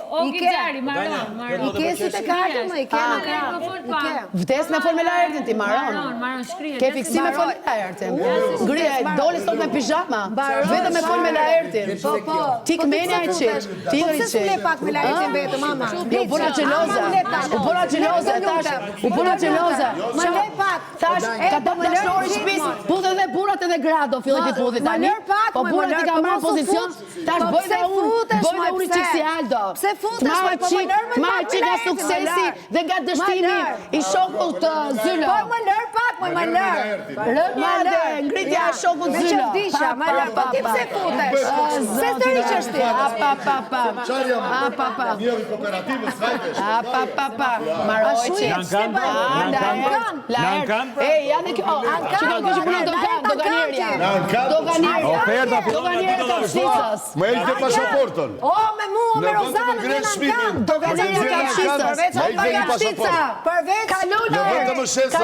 O Gixari, maron. I kesit e kartën, më i ke. Vdes me fol me Laertin ti, maron. Maron, shkrije. Ke fiksim me fol me Laertin. Ngrihe, doli sot me pijama. Vetëm me fol me Laertin. Ti këmeni ai qit. Ti Po pse s'ule pak me Laertin vetëm, mama? U bëra xheloze. U bëra xheloze tash. U bëra xheloze. Më le pak. Tash ka dalë dashuri shtëpis. Puthet dhe burrat edhe grado filloi ti puthi tani. Po burrat i kanë marrë pozicion. Tash bëjnë unë çik si Aldo. Pse futesh me po Ma që nga suksesi dhe nga dështimi i shokut Zylo. Po më lër pak, më lër. Lër madhe, ngritja e shokut Zylo. Me që vdisha, më lër, po ti pse futesh? Se të riqesh ti? Njëri kooperativës, hajdesh. Marojqi. Nankan? E, janë kjo. Qiko kështë punë doganirja. Doganirja të Kapshicës. Më e ke pasaportën. O, me mua, me Rozanën, me Nankan. Doganirja të Kapshicës. Përveç Kalon Kapshicë.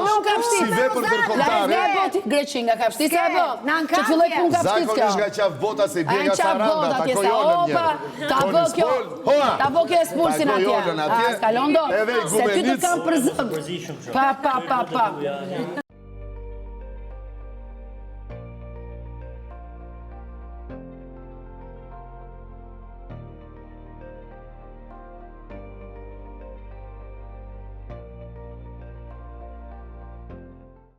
Si vepër ndërkombëtare. La e boti Greqin nga Kapshtica e bo. Nankan Që filloj pun Kapshtica. Zakonisht nga qaf bota se bje nga Saranda, ta kojonën njërë. Ta bë kjo. Ta bë kjo espulsin atje. Ta kojonën atje. Kalon do. Edhe i Se ty të gumenicë. kam përzëm. Pa.